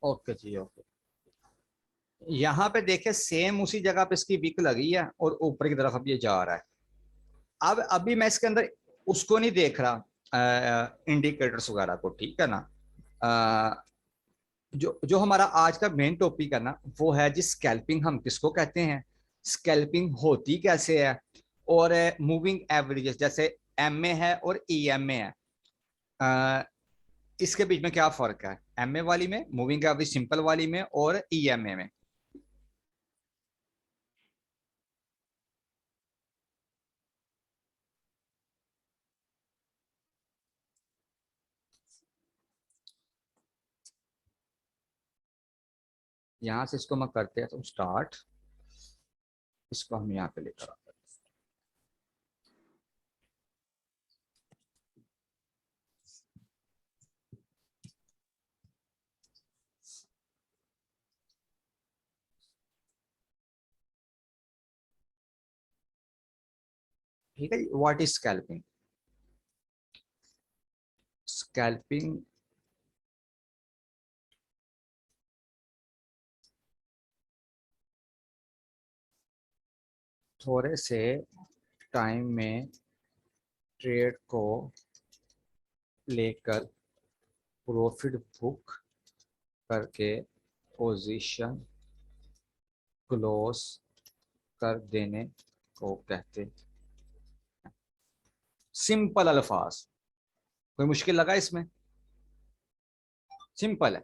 Okay जी okay. यहाँ पे देखे सेम उसी जगह पे इसकी विक लगी है और ऊपर की तरफ अब ये जा रहा है। अब अभी मैं इसके अंदर उसको नहीं देख रहा इंडिकेटर्स वगैरह को, ठीक है ना। अ, जो जो हमारा आज का मेन टॉपिक है ना, वो है जी स्कैल्पिंग हम किसको कहते हैं, स्कैल्पिंग होती कैसे है, और मूविंग एवरेजेस जैसे एमए है और ईएमए है, अ, इसके बीच में क्या फर्क है एमए वाली में, मूविंग एवरेज सिंपल वाली में और ईएमए में। यहां से इसको मैं करते हैं तो स्टार्ट, इसको हम यहाँ पे लेकर आते हैं। ठीक है जी, व्हाट इज स्कैल्पिंग। स्कैल्पिंग थोड़े से टाइम में ट्रेड को लेकर प्रॉफिट बुक करके पोजीशन क्लोज कर देने को कहते। सिंपल अल्फाज, कोई मुश्किल लगा इसमें? सिंपल है।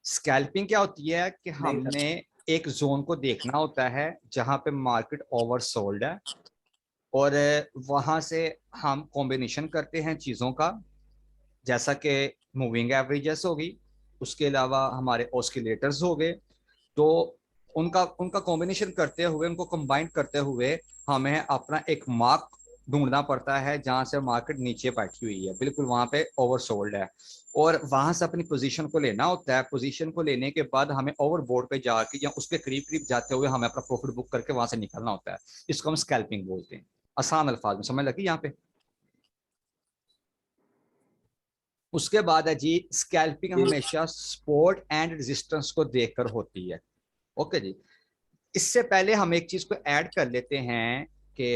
स्कैल्पिंग क्या होती है कि नहीं हमने सर। एक जोन को देखना होता है जहां पे मार्केट ओवरसोल्ड है, और वहां से हम कॉम्बिनेशन करते हैं चीजों का, जैसा कि मूविंग एवरेजेस होगी, उसके अलावा हमारे ऑस्किलेटर्स हो गए। तो उनका उनका कॉम्बिनेशन करते हुए, उनको कंबाइन करते हुए हमें अपना एक मार्क ढूंढना पड़ता है जहां से मार्केट नीचे बैठी हुई है, बिल्कुल वहां पे ओवरसोल्ड है, और वहां से अपनी पोजीशन को लेना होता है। पोजीशन को लेने के बाद हमें ओवरबोर्ड पे जाके या उसके करीब करीब जाते हुए हमें अपना प्रॉफिट बुक करके वहां से निकलना होता है। इसको हम स्कैल्पिंग बोलते हैं, आसान अल्फाज में समझ लगी यहाँ पे। उसके बाद है जी स्कैल्पिंग जी हमेशा सपोर्ट एंड रेजिस्टेंस को देखकर होती है। ओके जी। इससे पहले हम एक चीज को ऐड कर लेते हैं कि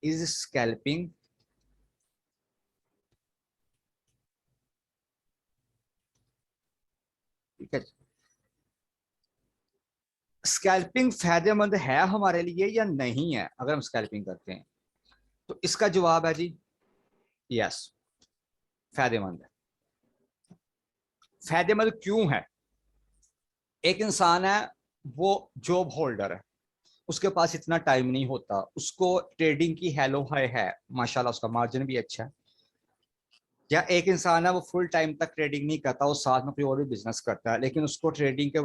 इज स्कैल्पिंग ठीक है, स्कैल्पिंग फायदेमंद है हमारे लिए या नहीं है अगर हम स्कैल्पिंग करते हैं? तो इसका जवाब है जी यस, फायदेमंद है। फायदेमंद क्यों है? एक इंसान है, वो जॉब होल्डर है, उसके पास इतना टाइम नहीं होता, उसको ट्रेडिंग की हेलो हाय है, माशाल्लाह उसका मार्जिन भी अच्छा है। या एक इंसान है वो फुल टाइम तक ट्रेडिंग नहीं करता, वो साथ में कोई और भी बिजनेस करता है, लेकिन उसको ट्रेडिंग के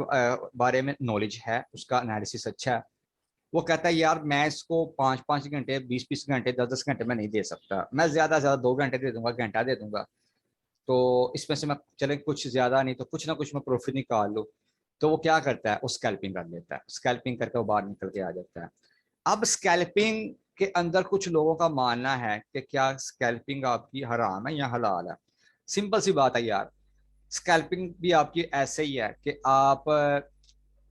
बारे में नॉलेज है, उसका एनालिसिस अच्छा है। वो कहता है यार मैं इसको 5-5 घंटे 20-20 घंटे 10-10 घंटे में नहीं दे सकता, मैं ज्यादा से ज्यादा 2 घंटे दे दूंगा, घंटा दे दूंगा, तो इसमें से मैं चले कुछ ज्यादा नहीं तो कुछ ना कुछ मैं प्रॉफिट निकाल लूँ। तो वो क्या करता है, वो स्कैल्पिंग कर लेता है, स्कैल्पिंग करके वो बाहर निकल के आ जाता है। अब स्कैल्पिंग के अंदर कुछ लोगों का मानना है कि क्या स्कैल्पिंग आपकी हराम है या हलाल है। सिंपल सी बात है यार, स्कैल्पिंग भी आपकी ऐसे ही है कि आप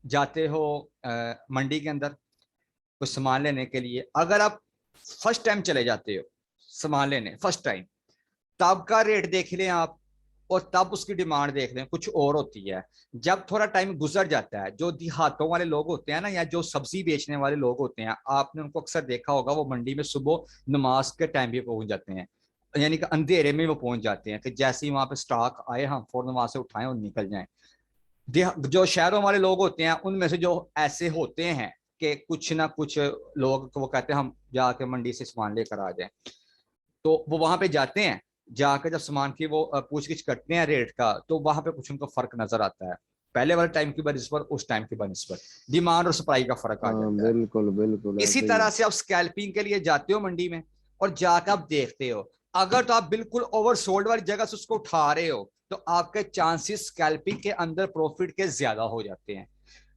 जाते हो मंडी के अंदर कुछ सामान लेने के लिए, अगर आप फर्स्ट टाइम चले जाते हो सामान लेने फर्स्ट टाइम, तब का रेट देख लें आप, और तब उसकी डिमांड देख लें कुछ और होती है। जब थोड़ा टाइम गुजर जाता है, जो देहातों वाले लोग होते हैं ना, या जो सब्जी बेचने वाले लोग होते हैं, आपने उनको अक्सर देखा होगा, वो मंडी में सुबह नमाज के टाइम भी पहुंच जाते हैं, यानी कि अंधेरे में वो पहुंच जाते हैं कि जैसे ही वहां पे स्टॉक आए हम फौरन वहां से उठाएं और निकल जाएं। जो शहरों वाले लोग होते हैं उनमें से जो ऐसे होते हैं कि कुछ ना कुछ लोग, तो वो कहते हैं हम जाके मंडी से सामान लेकर आ जाएं, तो वो वहां पे जाते हैं, जाकर जब सामान की वो पूछगिछ करते हैं रेट का, तो वहां पे कुछ उनको फर्क नजर आता है, पहले वाले टाइम की बनस्पत उस टाइम की बनस्पत डिमांड और सप्लाई का फर्क आ हाँ, जाता है। बिल्कुल बिल्कुल इसी ऐसे ही तरह है। से आप स्कैल्पिंग के लिए जाते हो मंडी में, और जाकर आप देखते हो, अगर तो आप बिल्कुल ओवरसोल्ड वाली जगह से उसको उठा रहे हो, तो आपके चांसेस स्कैल्पिंग के अंदर प्रॉफिट के ज्यादा हो जाते हैं।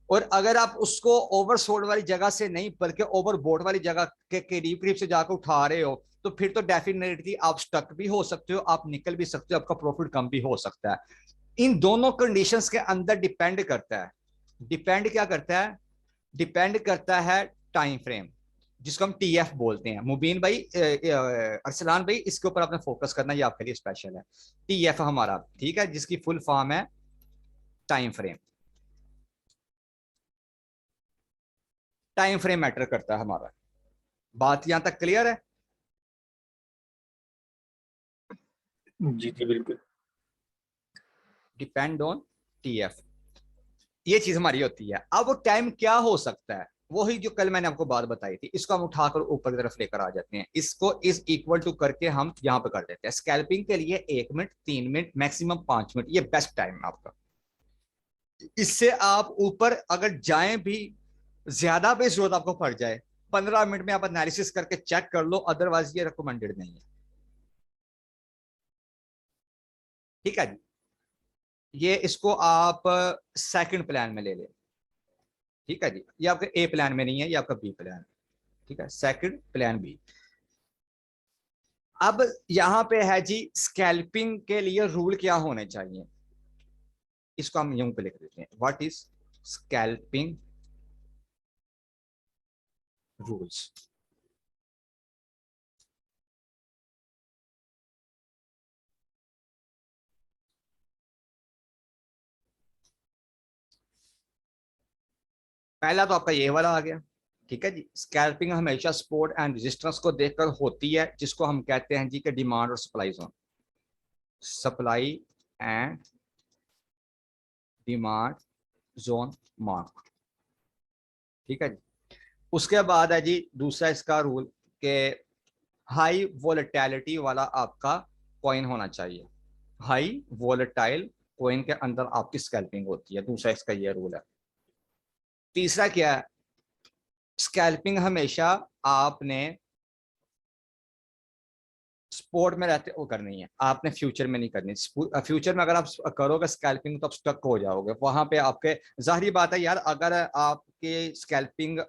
और अगर आप उसको ओवरसोल्ड वाली जगह से नहीं बल्कि ओवरबोट वाली जगह के करीब करीब से जाकर उठा रहे हो, तो फिर तो डेफिनेटली आप स्टक भी हो सकते हो, आप निकल भी सकते हो, आपका प्रॉफिट कम भी हो सकता है। इन दोनों कंडीशंस के अंदर डिपेंड करता है, डिपेंड क्या करता है, डिपेंड करता है टाइम फ्रेम, जिसको हम टीएफ बोलते हैं। मुबीन भाई, अरसलान भाई, इसके ऊपर आपने फोकस करना, ये आपके लिए स्पेशल है। टीएफ हमारा, ठीक है, जिसकी फुल फॉर्म है time frame. Time frame matter करता है हमारा। बात यहां तक क्लियर है? जी जी बिल्कुल। डिपेंड ऑन टीएफ, ये चीज हमारी होती है। अब वो टाइम क्या हो सकता है, वही जो कल मैंने आपको बात बताई थी, इसको हम उठाकर ऊपर की तरफ लेकर आ जाते हैं, इसको इज इक्वल टू करके हम यहां पे कर देते हैं। स्कैल्पिंग के लिए 1 मिनट, 3 मिनट, मैक्सिमम 5 मिनट, ये बेस्ट टाइम है आपका। इससे आप ऊपर अगर जाएं भी, ज्यादा भी जरूरत आपको पड़ जाए, 15 मिनट में आप एनालिसिस करके चेक कर लो, अदरवाइज ये रिकमेंडेड नहीं है। ठीक है जी, ये इसको आप सेकंड प्लान में ले लें। ठीक है जी, ये आपके ए प्लान में नहीं है, ये आपका बी प्लान है। ठीक है, सेकंड प्लान बी। अब यहां पे है जी, स्कैल्पिंग के लिए रूल क्या होने चाहिए, इसको हम यूं पे लिख देते हैं, व्हाट इज स्कैल्पिंग रूल्स। पहला तो आपका ये वाला आ गया। ठीक है जी, स्कैल्पिंग हमेशा सपोर्ट एंड रेजिस्टेंस को देखकर होती है, जिसको हम कहते हैं जी कि डिमांड और supply zone, supply and demand zone mark. ठीक है जी, उसके बाद है जी दूसरा इसका रूल के हाई वोलेटिलिटी वाला आपका कॉइन होना चाहिए। हाई वोलेटाइल कॉइन के अंदर आपकी स्कैल्पिंग होती है, दूसरा इसका ये रूल है। तीसरा क्या है, स्कैल्पिंग हमेशा आपने स्पोर्ट में रहते वो करनी है, आपने फ्यूचर में नहीं करनी। फ्यूचर में अगर आप करोगे स्कैल्पिंग तो आप स्टक हो जाओगे वहां पे आपके। जाहिर बात है यार, अगर आपके स्कैल्पिंग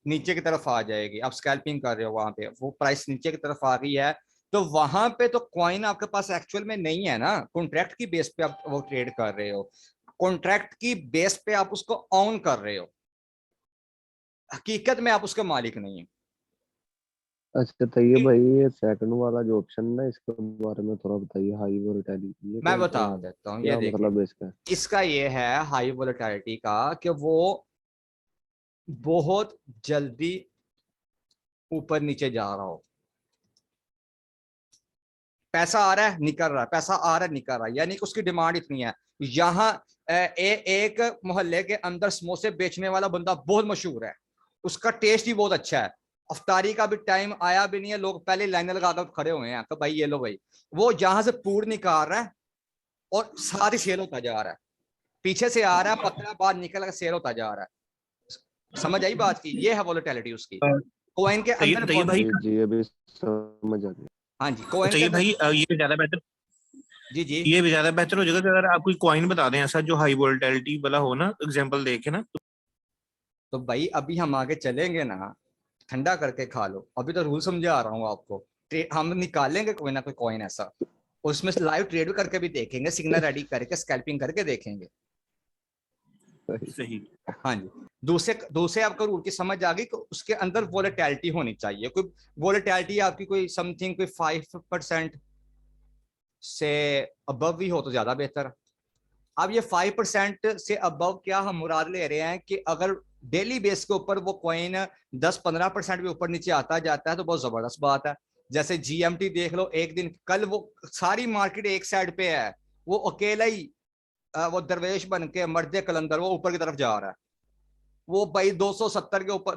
नीचे की तरफ आ जाएगी, आप स्कैल्पिंग कर रहे हो वहां पे, वो प्राइस नीचे की तरफ आ गई है, तो वहां पे तो कॉइन आपके पास एक्चुअल में नहीं है ना, कॉन्ट्रैक्ट की बेस पे आप वो ट्रेड कर रहे हो, कॉन्ट्रैक्ट की बेस पे आप उसको ऑन कर रहे हो, हकीकत में आप उसके मालिक नहीं है। अच्छा तो ये भाई, ये सेकंड वाला जो ऑप्शन ना, इसके बारे में थोड़ा बताइए। हाई वोलेटिलिटी ये मैं कौन सा बता है, देता हूँ, ये क्या देखिए, मतलब है इसका? इसका ये है हाई वोलेटिलिटी का, कि वो बहुत जल्दी ऊपर नीचे जा रहा हो, पैसा आ रहा है निकल रहा है, पैसा आ रहा है निकल रहा है, यानी कि उसकी डिमांड इतनी है। यहाँ एक मोहल्ले के अंदर समोसे बेचने वाला बंदा बहुत मशहूर है, उसका टेस्ट ही बहुत अच्छा है, अफ्तारी का भी टाइम आया भी नहीं है, लोग पहले लाइन लगाकर खड़े हुए हैं कि भाई ये लो भाई, वो जहां से पूर निकाल रहा है और साथ ही सेल होता जा रहा है, पीछे से आ रहा है पतला, बाहर निकल कर सेल होता जा रहा है। समझ आई बात की, ये है वोलेटिलिटी उसकी कॉइन के अंदर। तो ये भाई, जी जी अभी समझ आ गया। हाँ जी, कॉइन तो के ये अंदर। भाई ये ज्यादा बेहतर, जी जी, ये भी ज्यादा बेहतर हो जाएगा कि अगर आप कोई कॉइन बता दें ऐसा जो हाई वोलेटिलिटी वाला हो ना, एग्जांपल देके ना। तो भाई अभी हम आगे चलेंगे ना, ठंडा करके खा लो, अभी तो रूल समझा रहा हूँ आपको। हम निकालेंगे कोई ना कोई कॉइन ऐसा, उसमें से लाइव ट्रेड करके भी देखेंगे, सिग्नल रेडी करके स्कैल्पिंग करके देखेंगे। सही। हाँ जी, दूसरे दूसरे आपको रूल की समझ आ गई कि उसके अंदर वोलेटिलिटी होनी चाहिए, कोई वोलेटिलिटी आपकी कोई समथिंग कोई 5% से अबव भी हो तो ज्यादा बेहतर है। अब ये 5% से अबव क्या हम मुराद ले रहे हैं कि अगर डेली बेस के ऊपर वो कॉइन 10-15% भी ऊपर नीचे आता जाता है तो बहुत जबरदस्त बात है। जैसे जीएमटी देख लो, एक दिन कल वो सारी मार्केट एक साइड पे है, वो अकेला ही वो दरवेश बन के मर्दे कलंदर वो ऊपर की तरफ जा रहा है, वो भाई 270 के ऊपर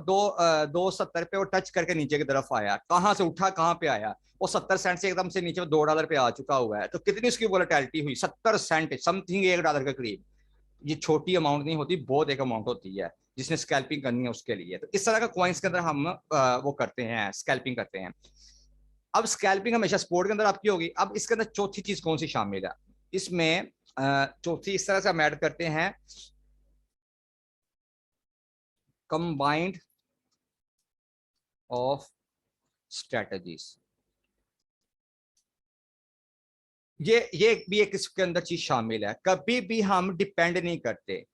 270 पे वो टच करके नीचे की तरफ आया, कहां से उठा कहां पे आया, वो 70 सेंट से एकदम से नीचे $2 पे आ चुका हुआ है, तो कितनी उसकी वोलेटिलिटी हुई, 70 सेंट, समथिंग $1 के करीब। ये छोटी अमाउंट नहीं होती, बहुत एक अमाउंट होती है जिसने स्कैल्पिंग करनी है उसके लिए। तो इस तरह का कॉइन्स के अंदर हम वो करते हैं, स्कैल्पिंग करते हैं। अब स्कैल्पिंग हमेशा स्पोर्ट के अंदर आपकी होगी। अब इसके अंदर चौथी चीज कौन सी शामिल है, इसमें चौथी इस तरह से हम ऐड करते हैं, कंबाइंड ऑफ स्ट्रेटजीज, ये भी एक इसके अंदर चीज शामिल है। कभी भी हम डिपेंड नहीं करते,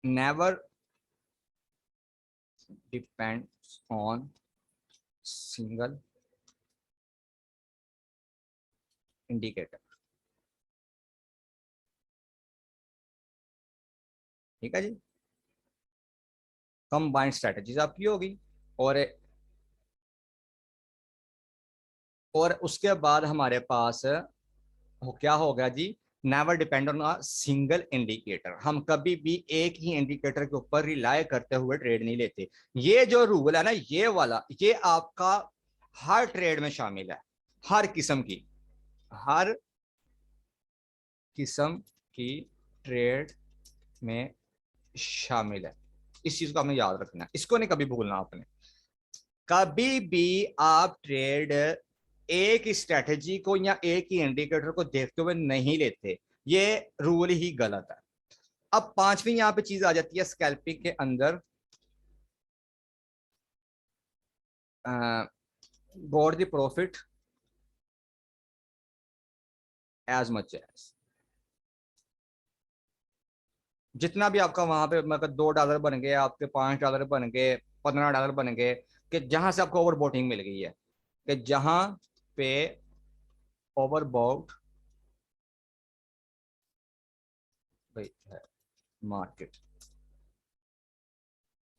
never depends on single indicator. ठीक है जी, कंबाइंड स्ट्रेटजीज आपकी होगी। और उसके बाद हमारे पास क्या होगा जी, never depend on a single indicator. हम कभी भी एक ही इंडिकेटर के ऊपर रिलाय करते हुए ट्रेड नहीं लेते। ये जो रूल है ना, ये वाला, ये आपका हर ट्रेड में शामिल है, हर किस्म की ट्रेड में शामिल है। इस चीज को आपने याद रखना है, इसको नहीं कभी भूलना आपने। कभी भी आप ट्रेड एक ही स्ट्रेटजी को या एक ही इंडिकेटर को देखते हुए नहीं लेते, ये रूल ही गलत है। अब पांचवी यहां पे चीज आ जाती है स्कैल्पिंग के अंदर, got the profit as much as, जितना भी आपका वहां पे मतलब $2 बन गए, आपके $5 बन गए, $15 बन गए, कि जहां से आपको ओवरबोटिंग मिल गई है, कि जहां पे ओवरबोट है मार्केट,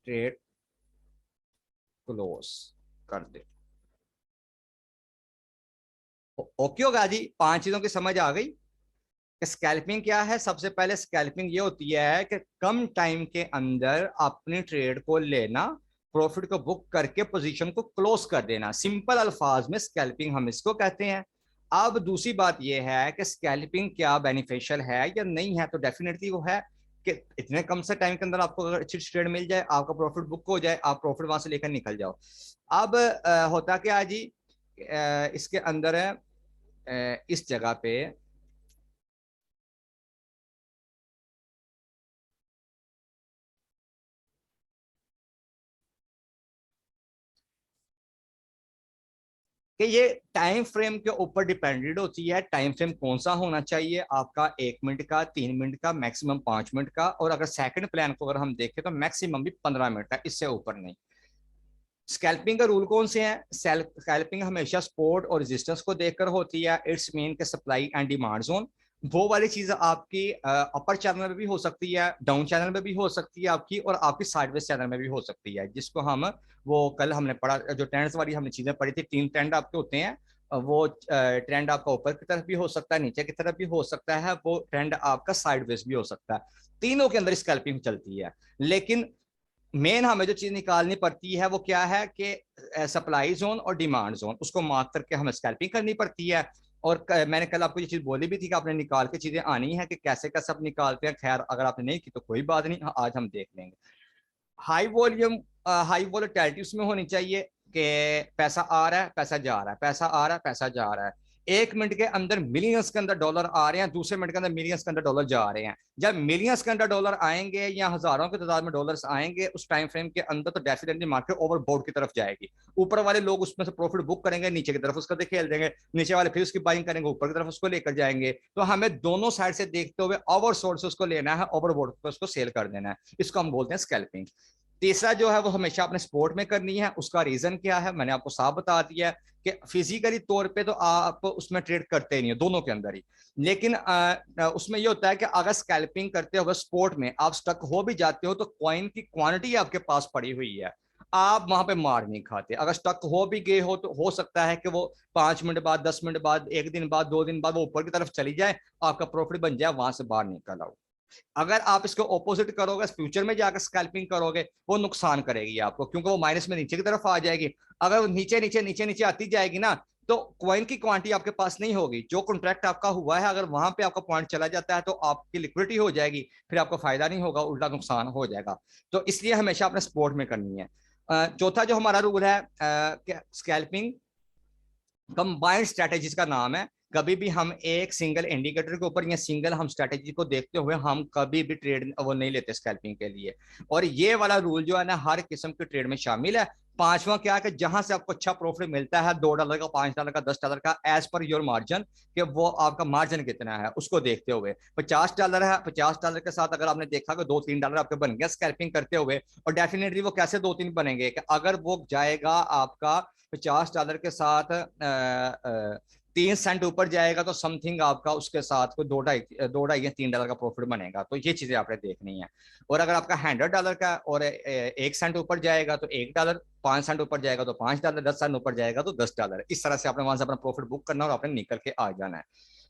ट्रेड क्लोज कर दे। ओके होगा जी, 5 चीजों की समझ आ गई। स्कैल्पिंग क्या है? सबसे पहले स्कैल्पिंग ये होती है कि कम टाइम के अंदर अपनी ट्रेड को लेना, प्रॉफिट को बुक करके पोजीशन को क्लोज कर देना। सिंपल अल्फाज में स्कैल्पिंग हम इसको कहते हैं। अब दूसरी बात यह है कि स्कैल्पिंग क्या बेनिफिशियल है या नहीं है, तो डेफिनेटली वो है कि इतने कम से टाइम के अंदर आपको अगर अच्छी ट्रेड मिल जाए, आपका प्रॉफिट बुक हो जाए, आप प्रॉफिट वहां से लेकर निकल जाओ। अब होता क्या है जी, इसके अंदर है इस जगह पे कि ये टाइम फ्रेम के ऊपर डिपेंडेंट होती है। टाइम फ्रेम कौन सा होना चाहिए आपका, 1 मिनट का, 3 मिनट का, मैक्सिमम 5 मिनट का। और अगर सेकंड प्लान को अगर हम देखें तो मैक्सिमम भी 15 मिनट का, इससे ऊपर नहीं। स्कैल्पिंग का रूल कौन से हैं? स्कैल्पिंग हमेशा सपोर्ट और रेजिस्टेंस को देखकर होती है। इट्स मीन के सप्लाई एंड डिमांड जोन, वो वाली चीज आपकी अपर चैनल में भी हो सकती है, डाउन चैनल में भी हो सकती है आपकी, और आपकी साइडवेज चैनल में भी हो सकती है, जिसको हम वो कल हमने पढ़ा, जो ट्रेंड्स वाली हमने चीजें पढ़ी थी, 3 ट्रेंड आपके होते हैं। वो ट्रेंड आपका ऊपर की तरफ भी हो सकता है, नीचे की तरफ भी हो सकता है, वो ट्रेंड आपका साइडवेज भी हो सकता है। तीनों के अंदर स्कैल्पिंग चलती है। लेकिन मेन हमें जो चीज निकालनी पड़ती है वो क्या है कि सप्लाई जोन और डिमांड जोन, उसको मार्क करके हमें स्कैल्पिंग करनी पड़ती है। और मैंने कल आपको ये चीज बोली भी थी कि आपने निकाल के चीजें आनी है कि कैसे का सब निकालते हैं। खैर अगर आपने नहीं की तो कोई बात नहीं, आज हम देख लेंगे। हाई वॉल्यूम, हाई वॉलेटिलिटी उसमें होनी चाहिए कि पैसा आ रहा है, पैसा जा रहा है, पैसा आ रहा है, पैसा जा रहा है। 1 मिनट के अंदर मिलियंस के अंदर डॉलर आ रहे हैं, दूसरे मिनट के अंदर मिलियंस के अंदर डॉलर जा रहे हैं। जब मिलियंस के अंदर डॉलर आएंगे या हजारों की तादाद में डॉलर्स आएंगे उस टाइम फ्रेम के अंदर, तो डेफिनेटली मार्केट ओवरबोट की तरफ जाएगी। ऊपर वाले लोग उसमें से प्रॉफिट बुक करेंगे, नीचे की तरफ उसका खेल देंगे, नीचे वाले फिर उसकी बाइंग करेंगे, ऊपर की तरफ उसको लेकर जाएंगे। तो हमें दोनों साइड से देखते हुए ओवर सोर्स उसको लेना है, ओवरबोट पर उसको सेल कर देना है। इसको हम बोलते हैं स्कैल्पिंग। तीसरा जो है वो हमेशा अपने स्पोर्ट में करनी है। उसका रीजन क्या है मैंने आपको साफ बता दिया है कि फिजिकली तौर पे तो आप उसमें ट्रेड करते नहीं हो, दोनों के अंदर ही। लेकिन उसमें ये होता है कि अगर स्कैल्पिंग करते हुए स्पोर्ट में आप स्टक हो भी जाते हो तो कॉइन की क्वांटिटी आपके पास पड़ी हुई है, आप वहां पे मार नहीं खाते। अगर स्टक हो भी गए हो तो हो सकता है कि वो 5 मिनट बाद, 10 मिनट बाद, 1 दिन बाद, 2 दिन बाद वो ऊपर की तरफ चली जाए, आपका प्रॉफिट बन जाए, वहां से बाहर निकल आओ। अगर आप इसको ऑपोजिट करोगे, फ्यूचर में जाकर स्कैल्पिंग करोगे, वो नुकसान करेगी आपको, क्योंकि वो माइनस में नीचे की तरफ आ जाएगी। अगर वो नीचे नीचे नीचे नीचे आती जाएगी ना, तो कॉइन की क्वांटिटी आपके पास नहीं होगी। जो कॉन्ट्रैक्ट आपका हुआ है अगर वहां पे आपका पॉइंट चला जाता है तो आपकी लिक्विडिटी हो जाएगी, फिर आपको फायदा नहीं होगा, उल्टा नुकसान हो जाएगा। तो इसलिए हमेशा अपने सपोर्ट में करनी है। चौथा जो हमारा रूल है, स्कैल्पिंग कंबाइंड स्ट्रेटेजीज का नाम है। कभी भी हम एक सिंगल इंडिकेटर के ऊपर या सिंगल हम स्ट्रेटेजी को देखते हुए हम कभी भी ट्रेड वो नहीं लेते स्कैल्पिंग के लिए। और ये वाला रूल जो है ना हर किस्म के ट्रेड में शामिल है। पांचवा क्या है कि जहां से आपको अच्छा प्रॉफिट मिलता है, $2 का, $5 का, $10 का, एज पर योर मार्जिन, कि वो आपका मार्जिन कितना है उसको देखते हुए। $50 है, $50 के साथ अगर आपने देखा कि $2-3 आपके बन गया स्कैल्पिंग करते हुए, और डेफिनेटली वो कैसे 2-3 बनेंगे कि अगर वो जाएगा आपका $50 के साथ 3 सेंट ऊपर जाएगा तो समथिंग आपका उसके साथ कोई 2-2.5 या $3 का प्रॉफिट बनेगा। तो ये चीजें आपने देखनी है। और अगर आपका $100 का और 1 सेंट ऊपर जाएगा तो $1, 5 सेंट ऊपर जाएगा तो $5, 10 सेंट ऊपर जाएगा तो $10। इस तरह से आपने वहां से अपना प्रॉफिट बुक करना और आपने निकल के आ जाना है।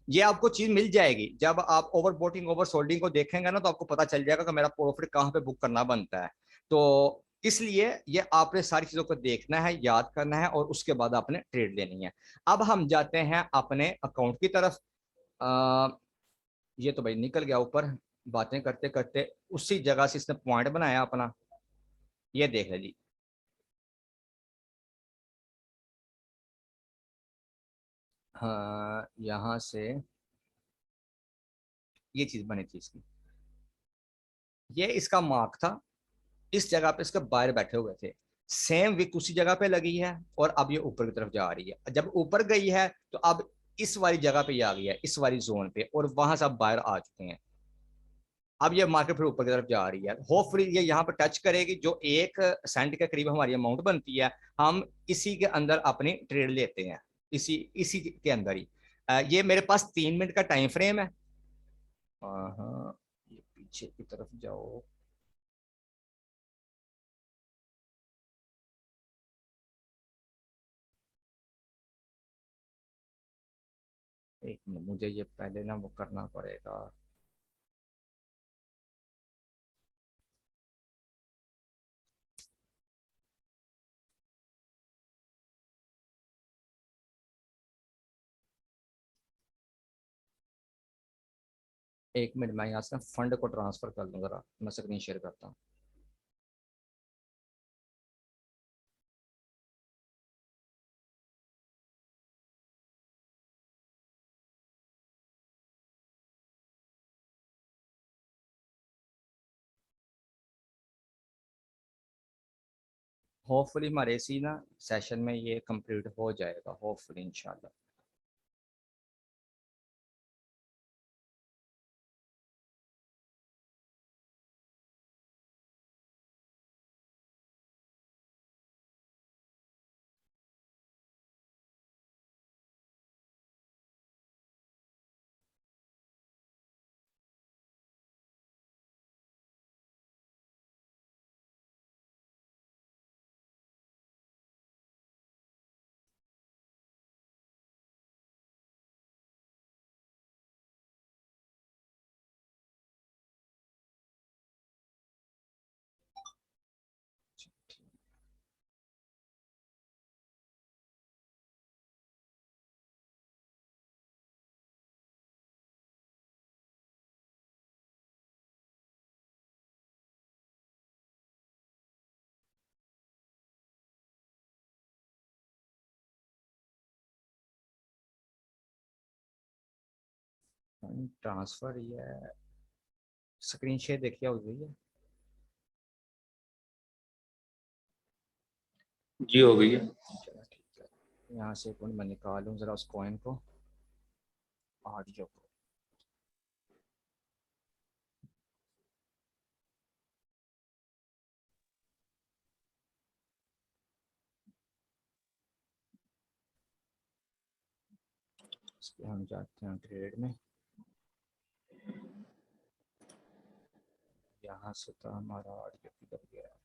ये आपको चीज मिल जाएगी जब आप ओवर बोटिंग ओवर सोल्डिंग को देखेंगे ना, तो आपको पता चल जाएगा कि मेरा प्रॉफिट कहाँ पे बुक करना बनता है। तो इसलिए ये आपने सारी चीजों को देखना है, याद करना है, और उसके बाद आपने ट्रेड लेनी है। अब हम जाते हैं अपने अकाउंट की तरफ। आ, ये तो भाई निकल गया ऊपर बातें करते करते, उसी जगह से इसने पॉइंट बनाया अपना। ये देख ले जी। हाँ, यहां से ये चीज बनी थी इसकी, ये इसका मार्क था। इस जगह पे इसके बाहर बैठे हुए थे, सेम विक उसी जगह पे लगी है, और अब ये ऊपर की तरफ जा रही है। जब ऊपर गई है तो अब इस वाली जगह पे ये आ गई है, इस वाली जोन पे, और वहां से अब बाहर आ चुके हैं। अब ये मार्केट फिर ऊपर की तरफ जा रही है। होपफुली ये यहाँ पर टच करेगी, जो 1 सेंट के करीब हमारी अमाउंट बनती है, हम इसी के अंदर अपनी ट्रेड लेते हैं, इसी इसी के अंदर ही। ये मेरे पास 3 मिनट का टाइम फ्रेम है। हाँ, ये पीछे की तरफ जाओ। एक मिनट, मुझे ये पहले ना वो करना पड़ेगा। एक मिनट, मैं यहाँ से फंड को ट्रांसफर कर लूँ जरा, मैं स्क्रीन शेयर करता हूँ। होपफुली हमारे इसी ना सेशन में ये कंप्लीट हो जाएगा, होपफुली इंशाल्लाह। ट्रांसफर ये स्क्रीन शेयर देखिए हो गई है। जी हो गई है। चलो ठीक है, यहाँ से कौन मैं निकालूँ जरा उस कॉइन को, ऑडियो को। इसके हम जाते हैं ट्रेड में। यहाँ से तो हमारा ऑडियो किधर गया है?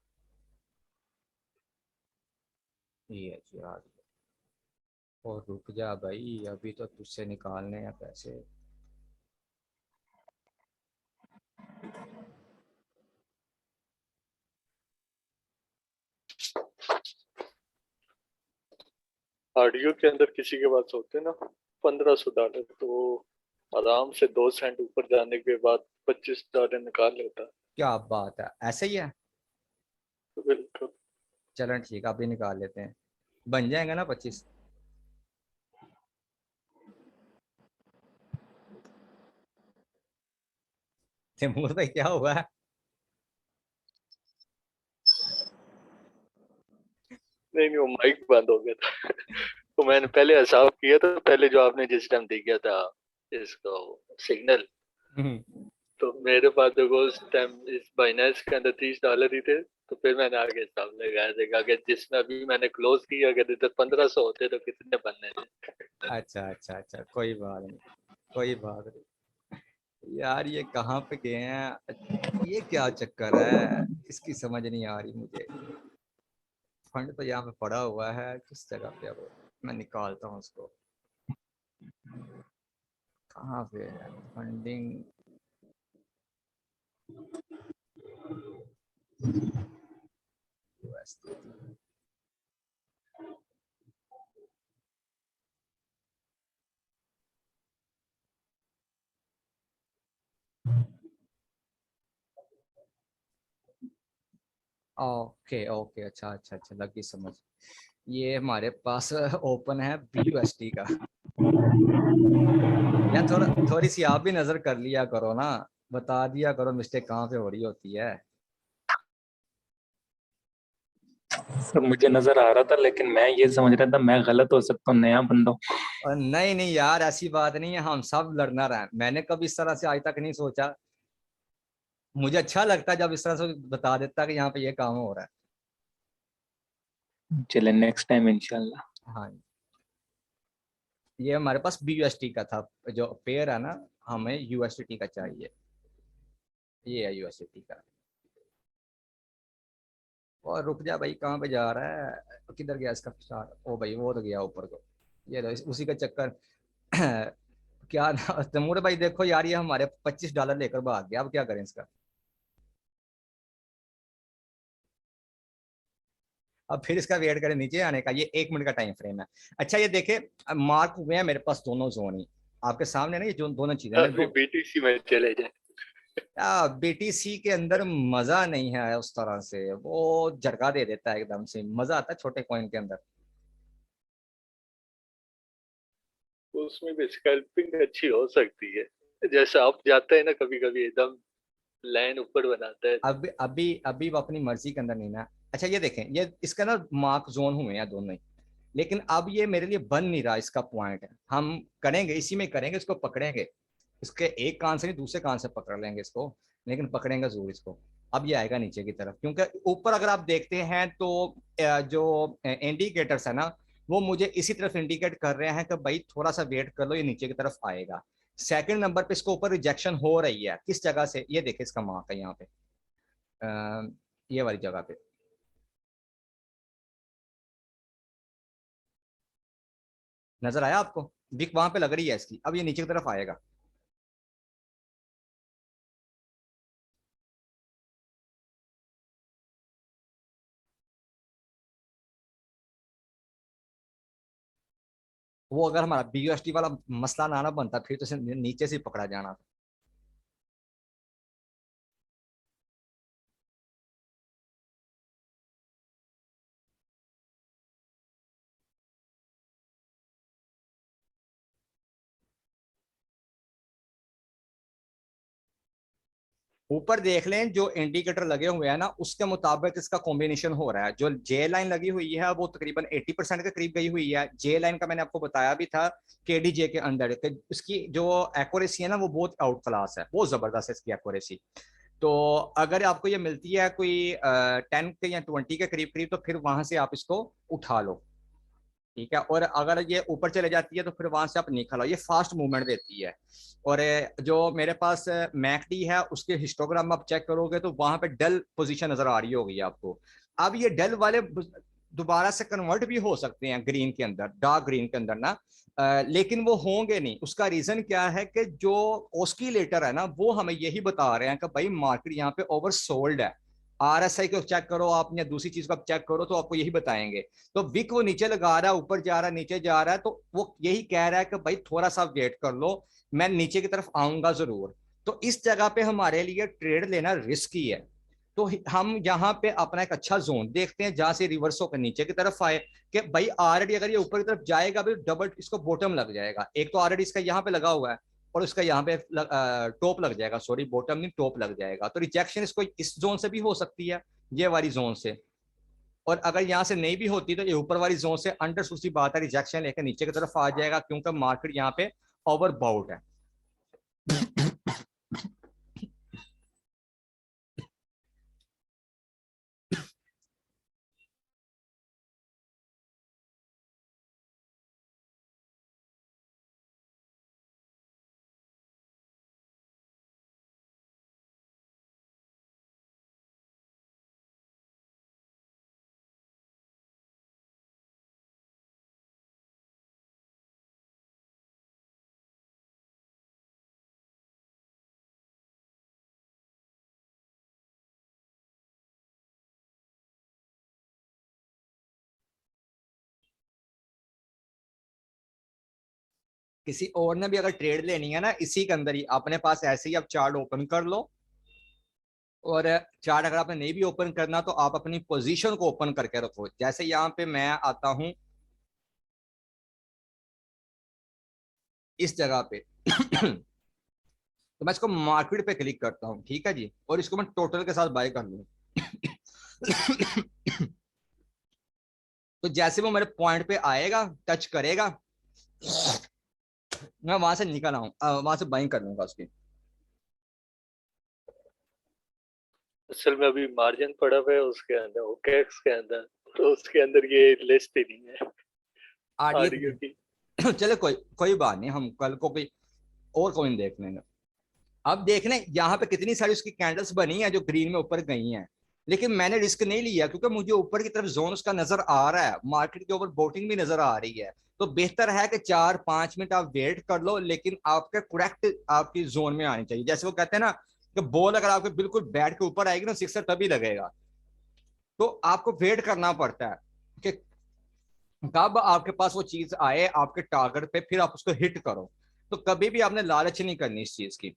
ये है जी ऑडियो। और रुक जा भाई, अभी तो तुझसे निकालने हैं पैसे। ऑडियो के अंदर किसी के पास होते ना $1500, तो आराम से 2 सेंट ऊपर जाने के बाद $25 निकाल लेता। क्या बात है, ऐसे ही है? तो बिल्कुल। चलें ठीक है, अभी निकाल लेते हैं। बन जाएंगे ना 25? तैमूर भाई क्या हुआ है? नहीं नहीं, वो माइक बंद हो गया था। तो मैंने पहले हिसाब किया था, पहले जो आपने जिस टाइम दिया था इसको सिग्नल, तो मेरे पास देखो उस टाइम इस बाइनेंस के अंदर $30 ही थे। तो फिर मैंने आगे हिसाब लगाया, देखा कि जिसमें अभी मैंने क्लोज किया, अगर इधर 1500 होते तो कितने बनने थे। अच्छा अच्छा अच्छा, कोई बात नहीं, कोई बात नहीं यार। ये कहाँ पे गए हैं, ये क्या चक्कर है, इसकी समझ नहीं आ रही मुझे। फंड तो यहाँ पे पड़ा हुआ है, किस जगह पे? अब मैं निकालता हूँ उसको। कहाँ पे है फंडिंग? ओके ओके, अच्छा अच्छा अच्छा, लगी समझ। ये हमारे पास ओपन है BUSD का। यार थोड़ी सी आप भी नजर कर लिया करो ना, बता दिया करो मिस्टेक कहाँ पे हो रही होती है। सर मुझे नजर आ रहा था, लेकिन मैं ये समझ रहा था मैं गलत हो सकता हूँ, नया बंदा हूँ। और नहीं नहीं यार, ऐसी बात नहीं है, हम सब लड़ना रहे हैं। मैंने कभी इस तरह से आज तक नहीं सोचा। मुझे अच्छा लगता है जब इस तरह से बता देता कि यहाँ पे ये काम हो रहा चले नेक्स्ट टाइम इंशाल्लाह। है। हाँ, ये हमारे पास BUSD का था, जो पेयर है ना, हमें USDT का चाहिए। ये है USDT का। और रुक जा भाई, कहाँ पे जा रहा है, किधर गया इसका स्टार? ओ भाई वो तो गया ऊपर को। ये उसी का चक्कर। क्या ना तैमूर भाई, देखो यार ये हमारे $25 लेकर भाग गया, अब क्या करें इसका? अब फिर इसका वेट करें नीचे आने का, ये 1 मिनट का टाइम फ्रेम है। अच्छा ये देखे, मार्क हुए हैं मेरे पास दोनों जोन ही आपके सामने ना, ये जो दोनों चीजें अभी BTC में चले जाए। BTC के अंदर मजा नहीं है उस तरह से, वो झटका दे देता है एकदम से, मजा आता है छोटे कॉइन के अंदर। उसमें भी स्कैल्पिंग अच्छी हो सकती है, जैसे आप जाते हैं ना कभी कभी एकदम लाइन ऊपर बनाता है। अब अभी अभी वो अपनी मर्जी के अंदर नहीं ना। अच्छा ये देखें, ये इसका ना मार्क जोन हुए हैं दोनों ही, लेकिन अब ये मेरे लिए बन नहीं रहा इसका पॉइंट। हम करेंगे इसी में करेंगे, इसको पकड़ेंगे, इसके एक कान से नहीं दूसरे कान से पकड़ लेंगे इसको, लेकिन पकड़ेंगे जरूर इसको। अब ये आएगा नीचे की तरफ, क्योंकि ऊपर अगर आप देखते हैं तो जो इंडिकेटर्स है ना, वो मुझे इसी तरफ इंडिकेट कर रहे हैं कि भाई थोड़ा सा वेट कर लो, ये नीचे की तरफ आएगा। सेकंड नंबर पे इसको ऊपर रिजेक्शन हो रही है, किस जगह से? ये देखिए इसका मार्क है यहाँ पे, ये वाली जगह पे। नजर आया आपको? विक वहां पे लग रही है इसकी, अब ये नीचे की तरफ आएगा। वो अगर हमारा BUSD वाला मसला ना बनता, फिर तो इसे नीचे से पकड़ा जाना था। ऊपर देख लें, जो इंडिकेटर लगे हुए हैं ना, उसके मुताबिक इसका कॉम्बिनेशन हो रहा है। जो J लाइन लगी हुई है वो तकरीबन 80% के करीब गई हुई है। J लाइन का मैंने आपको बताया भी था KDJ के अंदर, इसकी जो एक्यूरेसी है ना वो बहुत आउट क्लास है, बहुत जबरदस्त है इसकी एक्यूरेसी। तो अगर आपको ये मिलती है कोई 10 के या 20 के करीब करीब, तो फिर वहां से आप इसको उठा लो, ठीक है। और अगर ये ऊपर चले जाती है तो फिर वहां से आप निकलो, ये फास्ट मूवमेंट देती है। और जो मेरे पास मैकडी है, उसके हिस्टोग्राम आप चेक करोगे तो वहां पे डल पोजीशन नजर आ रही होगी आपको। अब ये डल वाले दोबारा से कन्वर्ट भी हो सकते हैं ग्रीन के अंदर, डार्क ग्रीन के अंदर ना, लेकिन वो होंगे नहीं। उसका रीजन क्या है कि जो ऑस्किलेटर है ना, वो हमें यही बता रहे हैं कि भाई मार्केट यहाँ पे ओवर सोल्ड है। RSI को चेक करो आप या दूसरी चीज को आप चेक करो तो आपको यही बताएंगे। तो विक वो नीचे लगा रहा है, ऊपर जा रहा है, नीचे जा रहा है, तो वो यही कह रहा है कि भाई थोड़ा सा वेट कर लो, मैं नीचे की तरफ आऊंगा जरूर। तो इस जगह पे हमारे लिए ट्रेड लेना रिस्की है। तो हम यहाँ पे अपना एक अच्छा जोन देखते हैं जहां से रिवर्स होकर नीचे की तरफ आए, कि भाई ऑलरेडी अगर ये ऊपर की तरफ जाएगा भी, डबल इसको बॉटम लग जाएगा। एक तो ऑलरेडी इसका यहाँ पे लगा हुआ है, और उसका यहाँ पे टॉप लग जाएगा, सॉरी बॉटम नहीं टॉप लग जाएगा, तो रिजेक्शन इसको इस जोन से भी हो सकती है, ये वाली जोन से, और अगर यहाँ से नहीं भी होती तो ये ऊपर वाली जोन से अंडर सूची बात है, रिजेक्शन लेकर नीचे की तरफ आ जाएगा क्योंकि मार्केट यहाँ पे ओवरबाउट है। किसी और ने भी अगर ट्रेड लेनी है ना इसी के अंदर ही, अपने पास ऐसे ही आप चार्ट ओपन कर लो, और चार्ट अगर आपने नहीं भी ओपन करना तो आप अपनी पोजीशन को ओपन करके रखो। जैसे यहाँ पे मैं आता हूं इस जगह पे तो मैं इसको मार्केट पे क्लिक करता हूं, ठीक है जी, और इसको मैं टोटल के साथ बाय कर लूं। तो जैसे वो मेरे पॉइंट पे आएगा, टच करेगा, मैं वहां से निकल आऊं, वहां से बाइंग कर लूंगा उसकी। असल में अभी मार्जिन पड़ा हुआ है उसके अंदर, ओकेक्स के अंदर, तो उसके अंदर ये लिस्ट ही नहीं है आरडीयू की। चलो कोई बात नहीं, हम कल को कोई और कॉइन देख लेंगे। अब देख लें यहाँ पे कितनी सारी उसकी कैंडल्स बनी है जो ग्रीन में ऊपर गई हैं, लेकिन मैंने रिस्क नहीं लिया क्योंकि मुझे ऊपर की तरफ जोन उसका नजर आ रहा है, मार्केट के ऊपर बोटिंग भी नजर आ रही है, तो बेहतर है कि 4-5 मिनट आप वेट कर लो, लेकिन आपके करेक्ट आपकी जोन में आनी चाहिए। जैसे वो कहते हैं ना कि बॉल अगर आपके बिल्कुल बैट के ऊपर आएगी ना, सिक्सर तभी लगेगा, तो आपको वेट करना पड़ता है कि कब आपके पास वो चीज आए आपके टारगेट पे, फिर आप उसको हिट करो। तो कभी भी आपने लालच नहीं करनी इस चीज की,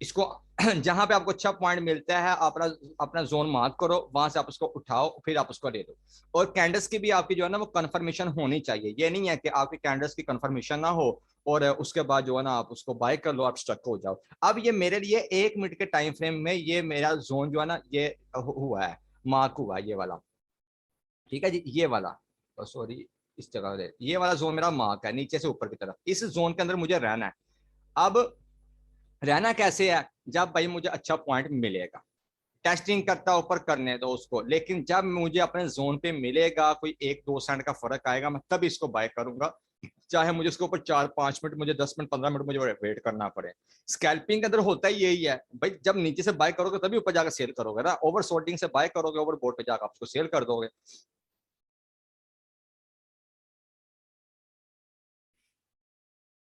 इसको जहां पे आपको अच्छा पॉइंट मिलता है अपना अपना जोन मार्क करो, वहां से आप उसको उठाओ, फिर आप उसको ले दो। और कैंडल्स की भी आपकी जो है ना वो कंफर्मेशन होनी चाहिए, ये नहीं है कि आपकी कैंडल्स की कंफर्मेशन ना हो और उसके बाद जो है ना आप उसको बाय कर लो, आप स्टक हो जाओ। अब ये मेरे लिए 1 मिनट के टाइम फ्रेम में ये मेरा जोन जो है ना ये हुआ है, मार्क हुआ है, ये वाला, ठीक है जी, ये वाला, सॉरी इस जगह ये वाला जोन मेरा मार्क है नीचे से ऊपर की तरफ, इस जोन के अंदर मुझे रहना है। अब रहना कैसे है, जब भाई मुझे अच्छा पॉइंट मिलेगा, टेस्टिंग करता ऊपर करने दो उसको, लेकिन जब मुझे अपने जोन पे मिलेगा कोई 1-2 सेंट का फर्क आएगा, मैं तब इसको बाय करूंगा, चाहे मुझे उसके ऊपर 4-5 मिनट, मुझे 10 मिनट 15 मिनट मुझे वेट करना पड़े। स्कैल्पिंग के अंदर होता ही यही है भाई, जब नीचे से बाय करोगे तभी ऊपर जाकर सेल करोगे ना, ओवर शॉर्टिंग से बाय करोगे, ओवर बोर्ड पे जाकर आप उसको सेल कर दोगे।